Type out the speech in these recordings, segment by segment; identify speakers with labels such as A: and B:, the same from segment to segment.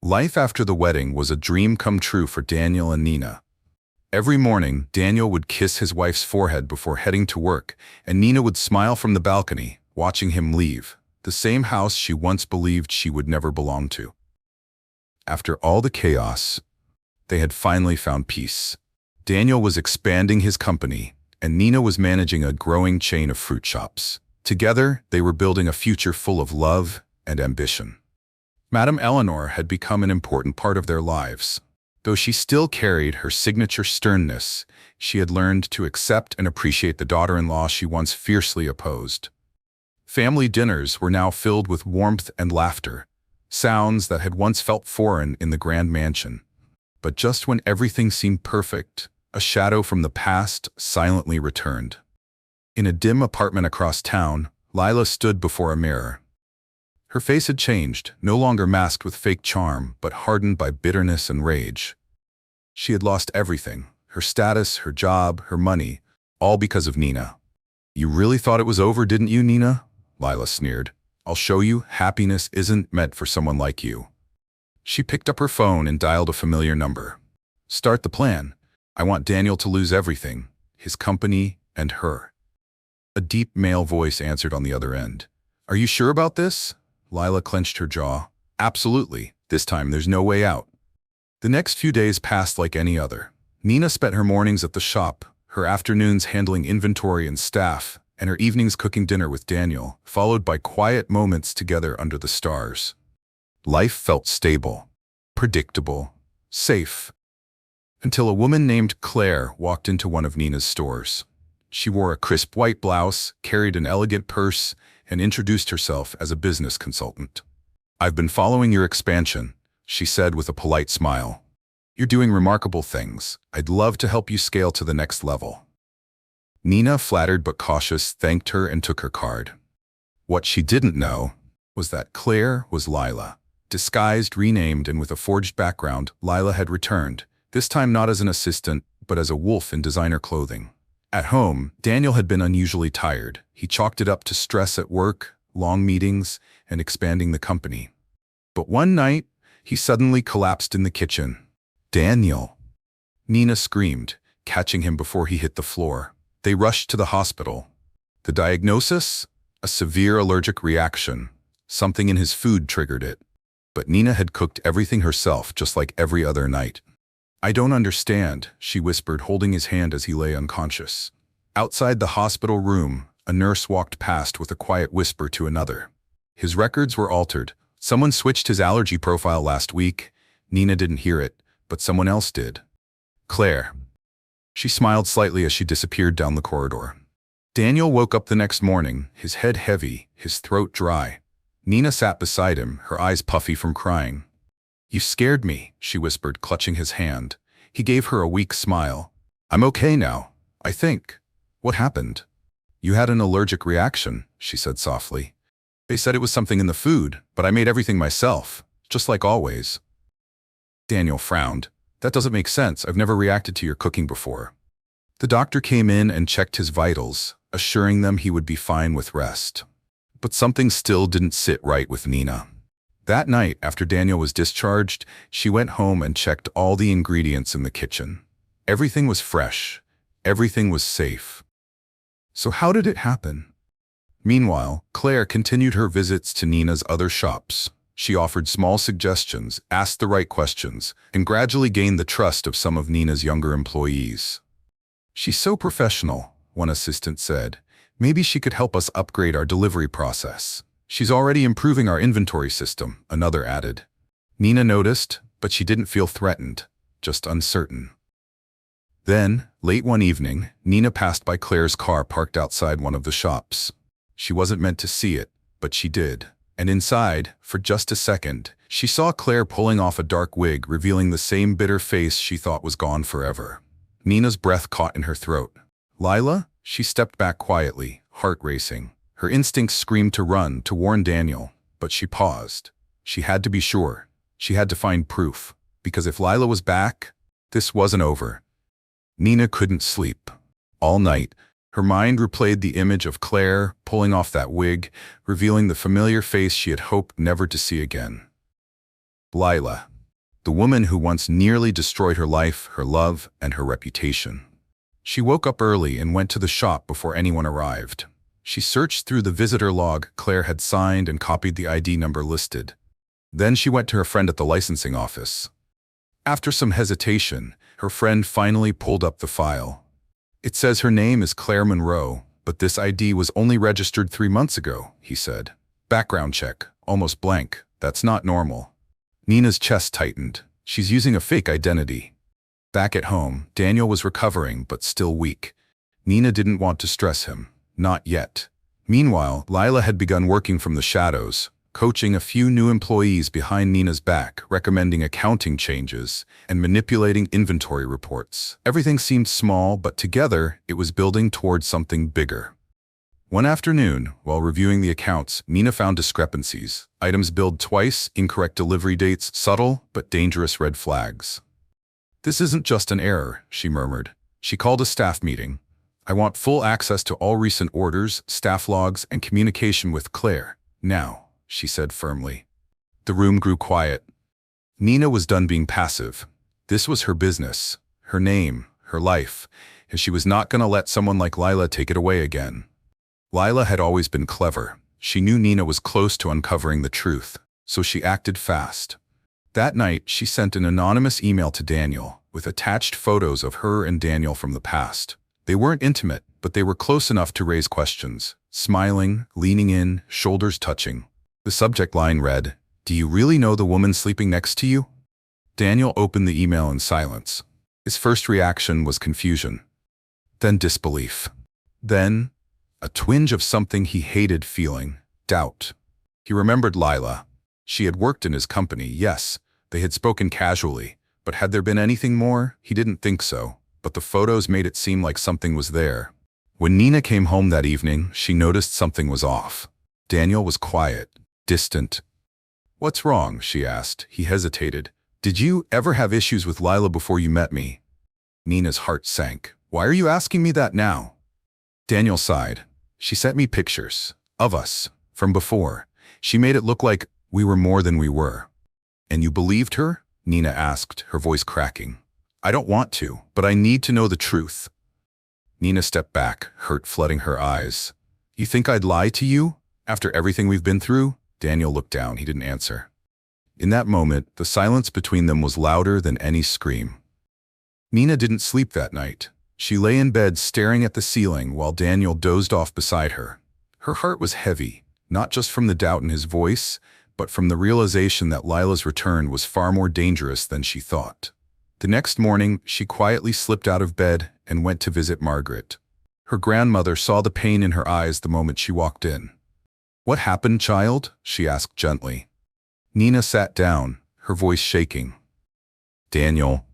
A: Life after the wedding was a dream come true for Daniel and Nina. Every morning, Daniel would kiss his wife's forehead before heading to work, and Nina would smile from the balcony, watching him leave, the same house she once believed she would never belong to. After all the chaos, they had finally found peace. Daniel was expanding his company, and Nina was managing a growing chain of fruit shops. Together, they were building a future full of love and ambition. Madame Eleanor had become an important part of their lives. Though she still carried her signature sternness, she had learned to accept and appreciate the daughter-in-law she once fiercely opposed. Family dinners were now filled with warmth and laughter, sounds that had once felt foreign in the grand mansion. But just when everything seemed perfect, a shadow from the past silently returned. In a dim apartment across town, Lila stood before a mirror. Her face had changed, no longer masked with fake charm, but hardened by bitterness and rage. She had lost everything, her status, her job, her money, all because of Nina. "You really thought it was over, didn't you, Nina?" Lila sneered. "I'll show you happiness isn't meant for someone like you." She picked up her phone and dialed a familiar number. "Start the plan. I want Daniel to lose everything, his company and her." A deep male voice answered on the other end. "Are you sure about this?" Lila clenched her jaw. "Absolutely. This time there's no way out." The next few days passed like any other. Nina spent her mornings at the shop, her afternoons handling inventory and staff, and her evenings cooking dinner with Daniel, followed by quiet moments together under the stars. Life felt stable, predictable, safe, until a woman named Claire walked into one of Nina's stores. She wore a crisp white blouse, carried an elegant purse, and introduced herself as a business consultant. "I've been following your expansion," she said with a polite smile. "You're doing remarkable things. I'd love to help you scale to the next level." Nina, flattered but cautious, thanked her and took her card. What she didn't know was that Claire was Lila. Disguised, renamed, and with a forged background, Lila had returned, this time not as an assistant, but as a wolf in designer clothing. At home, Daniel had been unusually tired. He chalked it up to stress at work, long meetings, and expanding the company. But one night, he suddenly collapsed in the kitchen. "Daniel!" Nina screamed, catching him before he hit the floor. They rushed to the hospital. The diagnosis? A severe allergic reaction. Something in his food triggered it. But Nina had cooked everything herself, just like every other night. "I don't understand," she whispered, holding his hand as he lay unconscious. Outside the hospital room, a nurse walked past with a quiet whisper to another. His records were altered. Someone switched his allergy profile last week. Nina didn't hear it, but someone else did. "Claire." She smiled slightly as she disappeared down the corridor. Daniel woke up the next morning, his head heavy, his throat dry. Nina sat beside him, her eyes puffy from crying. "You scared me," she whispered, clutching his hand. He gave her a weak smile. "I'm okay now, I think." "What happened?" "You had an allergic reaction," she said softly. "They said it was something in the food, but I made everything myself, just like always." Daniel frowned. "That doesn't make sense. I've never reacted to your cooking before." The doctor came in and checked his vitals, assuring them he would be fine with rest. But something still didn't sit right with Nina. That night, after Daniel was discharged, she went home and checked all the ingredients in the kitchen. Everything was fresh. Everything was safe. So how did it happen? Meanwhile, Claire continued her visits to Nina's other shops. She offered small suggestions, asked the right questions, and gradually gained the trust of some of Nina's younger employees. "She's so professional," one assistant said. "Maybe she could help us upgrade our delivery process." "She's already improving our inventory system," another added. Nina noticed, but she didn't feel threatened, just uncertain. Then, late one evening, Nina passed by Claire's car parked outside one of the shops. She wasn't meant to see it, but she did. And inside, for just a second, she saw Claire pulling off a dark wig, revealing the same bitter face she thought was gone forever. Nina's breath caught in her throat. "Lila?" She stepped back quietly, heart racing. Her instincts screamed to run, to warn Daniel, but she paused. She had to be sure. She had to find proof, because if Lila was back, this wasn't over. Nina couldn't sleep. All night, her mind replayed the image of Claire pulling off that wig, revealing the familiar face she had hoped never to see again. Lila. the woman who once nearly destroyed her life, her love, and her reputation. She woke up early and went to the shop before anyone arrived. She searched through the visitor log Claire had signed and copied the ID number listed. Then she went to her friend at the licensing office. After some hesitation, her friend finally pulled up the file. It says her name is Claire Monroe, but this ID was only registered 3 months ago, he said. Background check, almost blank. That's not normal. Nina's chest tightened. She's using a fake identity. Back at home, Daniel was recovering but still weak. Nina didn't want to stress him. Not yet. Meanwhile, Lila had begun working from the shadows, coaching a few new employees behind Nina's back, recommending accounting changes, and manipulating inventory reports. Everything seemed small, but together, it was building towards something bigger. One afternoon, while reviewing the accounts, Nina found discrepancies. Items billed twice, incorrect delivery dates, subtle but dangerous red flags. "This isn't just an error," she murmured. She called a staff meeting. "I want full access to all recent orders, staff logs, and communication with Claire. Now," she said firmly. The room grew quiet. Nina was done being passive. This was her business, her name, her life, and she was not going to let someone like Lila take it away again. Lila had always been clever. She knew Nina was close to uncovering the truth, so she acted fast. That night, she sent an anonymous email to Daniel, with attached photos of her and Daniel from the past. They weren't intimate, but they were close enough to raise questions. Smiling, leaning in, shoulders touching. The subject line read, "Do you really know the woman sleeping next to you?" Daniel opened the email in silence. His first reaction was confusion. Then disbelief. Then, a twinge of something he hated feeling, doubt. He remembered Lila. She had worked in his company, yes. They had spoken casually, but had there been anything more? He didn't think so, but the photos made it seem like something was there. When Nina came home that evening, she noticed something was off. Daniel was quiet, distant. "What's wrong?" she asked. He hesitated. "Did you ever have issues with Lila before you met me?" Nina's heart sank. "Why are you asking me that now?" Daniel sighed. "She sent me pictures of us from before. She made it look like we were more than we were." "And you believed her?" Nina asked, her voice cracking. "I don't want to, but I need to know the truth." Nina stepped back, hurt flooding her eyes. "You think I'd lie to you? After everything we've been through?" Daniel looked down. He didn't answer. In that moment, the silence between them was louder than any scream. Nina didn't sleep that night. She lay in bed staring at the ceiling while Daniel dozed off beside her. Her heart was heavy, not just from the doubt in his voice, but from the realization that Lila's return was far more dangerous than she thought. The next morning, she quietly slipped out of bed and went to visit Margaret. Her grandmother saw the pain in her eyes the moment she walked in. "What happened, child?" she asked gently. Nina sat down, her voice shaking. "Daniel.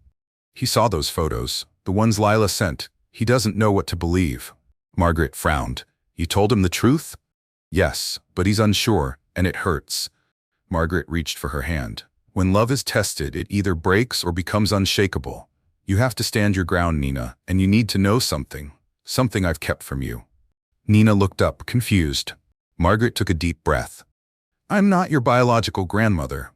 A: He saw those photos, the ones Lila sent. He doesn't know what to believe." Margaret frowned. "You told him the truth?" "Yes, but he's unsure, and it hurts." Margaret reached for her hand. "When love is tested, it either breaks or becomes unshakable. You have to stand your ground, Nina, and you need to know something. Something I've kept from you." Nina looked up, confused. Margaret took a deep breath. "I'm not your biological grandmother."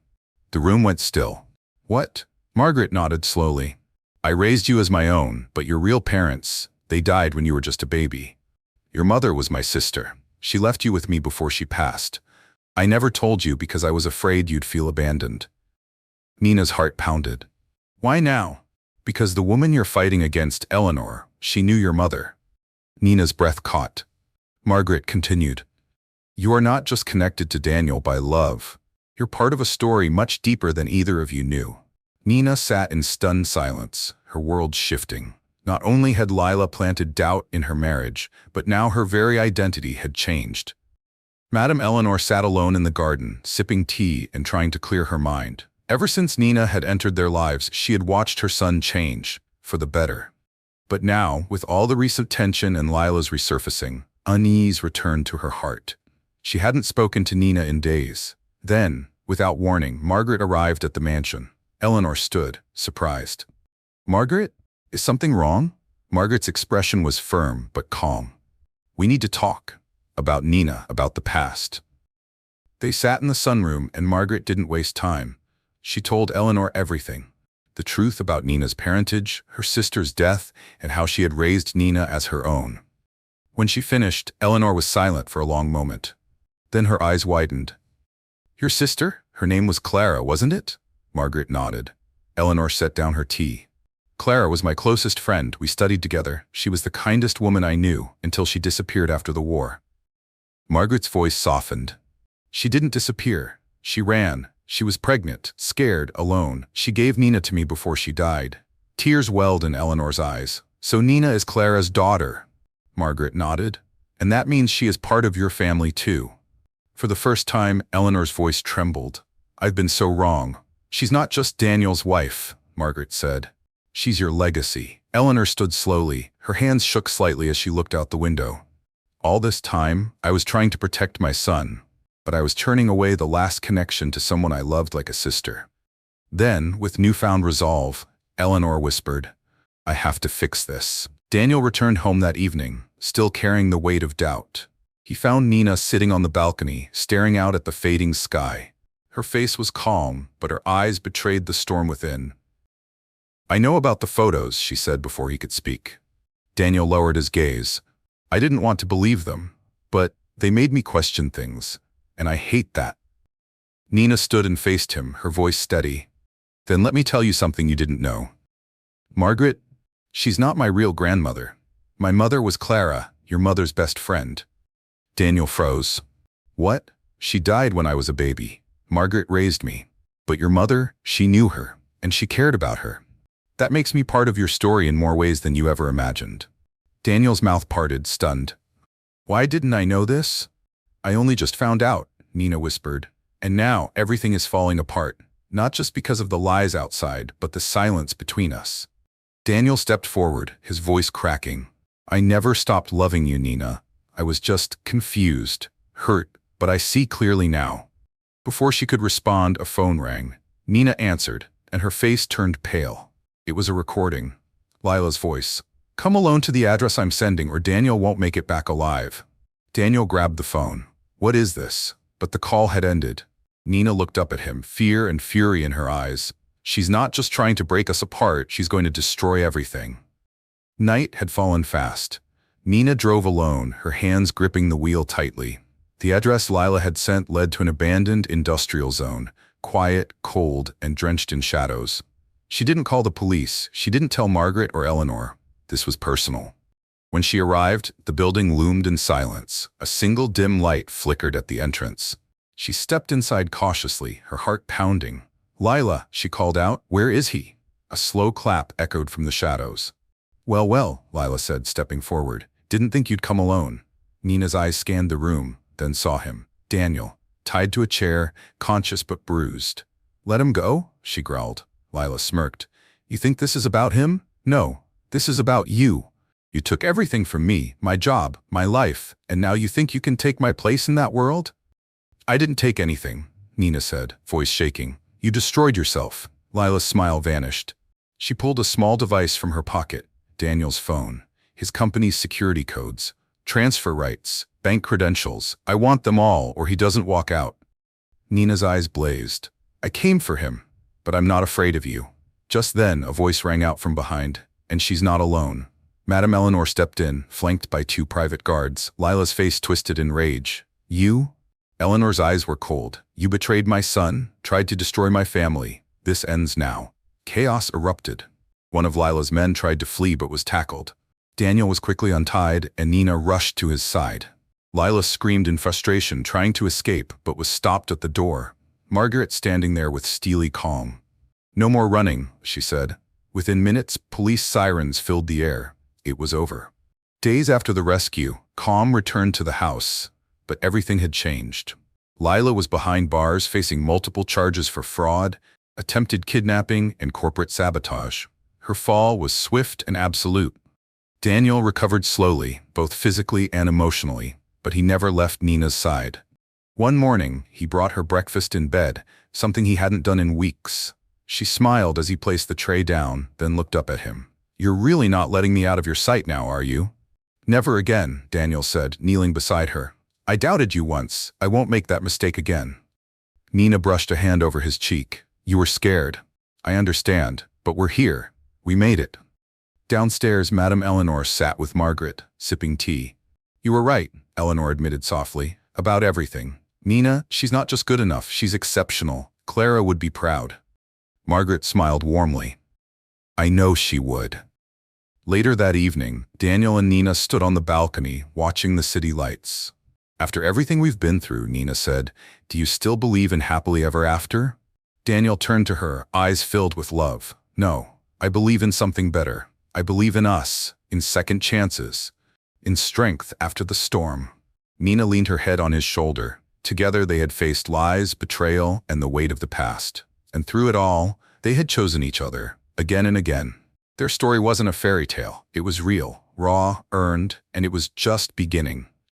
A: The room went still. "What?" Margaret nodded slowly. "I raised you as my own, but your real parents, they died when you were just a baby. Your mother was my sister. She left you with me before she passed. I never told you because I was afraid you'd feel abandoned." Nina's heart pounded. "Why now?" "Because the woman you're fighting against, Eleanor, she knew your mother." Nina's breath caught. Margaret continued. "You are not just connected to Daniel by love. You're part of a story much deeper than either of you knew." Nina sat in stunned silence, her world shifting. Not only had Lila planted doubt in her marriage, but now her very identity had changed. Madame Eleanor sat alone in the garden, sipping tea and trying to clear her mind. Ever since Nina had entered their lives, she had watched her son change, for the better. But now, with all the recent tension and Lila's resurfacing, unease returned to her heart. She hadn't spoken to Nina in days. Then, without warning, Margaret arrived at the mansion. Eleanor stood, surprised. "Margaret? Is something wrong?" Margaret's expression was firm but calm. "We need to talk. About Nina, about the past." They sat in the sunroom and Margaret didn't waste time. She told Eleanor everything. The truth about Nina's parentage, her sister's death, and how she had raised Nina as her own. When she finished, Eleanor was silent for a long moment. Then her eyes widened. "Your sister? Her name was Clara, wasn't it?" Margaret nodded. Eleanor set down her tea. "Clara was my closest friend. We studied together. She was the kindest woman I knew, until she disappeared after the war." Margaret's voice softened. "She didn't disappear. She ran. She was pregnant, scared, alone. She gave Nina to me before she died." Tears welled in Eleanor's eyes. "So Nina is Clara's daughter?" Margaret nodded. "And that means she is part of your family too." For the first time, Eleanor's voice trembled. "I've been so wrong. She's not just Daniel's wife," Margaret said. "She's your legacy." Eleanor stood slowly. Her hands shook slightly as she looked out the window. "All this time, I was trying to protect my son, but I was turning away the last connection to someone I loved like a sister." Then, with newfound resolve, Eleanor whispered, "I have to fix this." Daniel returned home that evening, still carrying the weight of doubt. He found Nina sitting on the balcony, staring out at the fading sky. Her face was calm, but her eyes betrayed the storm within. "I know about the photos," she said before he could speak. Daniel lowered his gaze. "I didn't want to believe them, but they made me question things, and I hate that." Nina stood and faced him, her voice steady. "Then let me tell you something you didn't know. Margaret, she's not my real grandmother. My mother was Clara, your mother's best friend." Daniel froze. "What? She died when I was a baby. Margaret raised me. But your mother, she knew her, and she cared about her. That makes me part of your story in more ways than you ever imagined." Daniel's mouth parted, stunned. "Why didn't I know this?" "I only just found out," Nina whispered. "And now everything is falling apart, not just because of the lies outside, but the silence between us." Daniel stepped forward, his voice cracking. "I never stopped loving you, Nina. I was just confused, hurt, but I see clearly now." Before she could respond, a phone rang. Nina answered, and her face turned pale. It was a recording. Lila's voice. "Come alone to the address I'm sending or Daniel won't make it back alive." Daniel grabbed the phone. "What is this?" But the call had ended. Nina looked up at him, fear and fury in her eyes. "She's not just trying to break us apart, she's going to destroy everything." Night had fallen fast. Nina drove alone, her hands gripping the wheel tightly. The address Lila had sent led to an abandoned industrial zone, quiet, cold, and drenched in shadows. She didn't call the police. She didn't tell Margaret or Eleanor. This was personal. When she arrived, the building loomed in silence. A single dim light flickered at the entrance. She stepped inside cautiously, her heart pounding. "Lila," she called out, "where is he?" A slow clap echoed from the shadows. "Well, well," Lila said, stepping forward. "Didn't think you'd come alone." Nina's eyes scanned the room, then saw him. Daniel, tied to a chair, conscious but bruised. "Let him go?" she growled. Lila smirked. "You think this is about him? No, this is about you. You took everything from me, my job, my life, and now you think you can take my place in that world?" "I didn't take anything," Nina said, voice shaking. "You destroyed yourself." Lila's smile vanished. She pulled a small device from her pocket, Daniel's phone, his company's security codes, transfer rights, bank credentials. "I want them all, or he doesn't walk out." Nina's eyes blazed. "I came for him, but I'm not afraid of you." Just then, a voice rang out from behind, "And she's not alone." Madame Eleanor stepped in, flanked by 2 private guards. Lila's face twisted in rage. "You?" Eleanor's eyes were cold. "You betrayed my son, tried to destroy my family. This ends now." Chaos erupted. One of Lila's men tried to flee but was tackled. Daniel was quickly untied, and Nina rushed to his side. Lila screamed in frustration, trying to escape, but was stopped at the door. Margaret standing there with steely calm. "No more running," she said. Within minutes, police sirens filled the air. It was over. Days after the rescue, calm returned to the house, but everything had changed. Lila was behind bars facing multiple charges for fraud, attempted kidnapping, and corporate sabotage. Her fall was swift and absolute. Daniel recovered slowly, both physically and emotionally, but he never left Nina's side. One morning, he brought her breakfast in bed, something he hadn't done in weeks. She smiled as he placed the tray down, then looked up at him. "You're really not letting me out of your sight now, are you?" "Never again," Daniel said, kneeling beside her. "I doubted you once. I won't make that mistake again." Nina brushed a hand over his cheek. You were scared. I understand, but we're here. We made it. Downstairs, Madame Eleanor sat with Margaret, sipping tea. You were right, Eleanor admitted softly, about everything. Nina, she's not just good enough, she's exceptional. Clara would be proud. Margaret smiled warmly. I know she would. Later that evening, Daniel and Nina stood on the balcony, watching the city lights. After everything we've been through, Nina said, do you still believe in happily ever after? Daniel turned to her, eyes filled with love. No, I believe in something better. I believe in us, in second chances, in strength after the storm. Nina leaned her head on his shoulder. Together they had faced lies, betrayal, and the weight of the past. And through it all, they had chosen each other, again and again. Their story wasn't a fairy tale. It was real, raw, earned, and it was just beginning.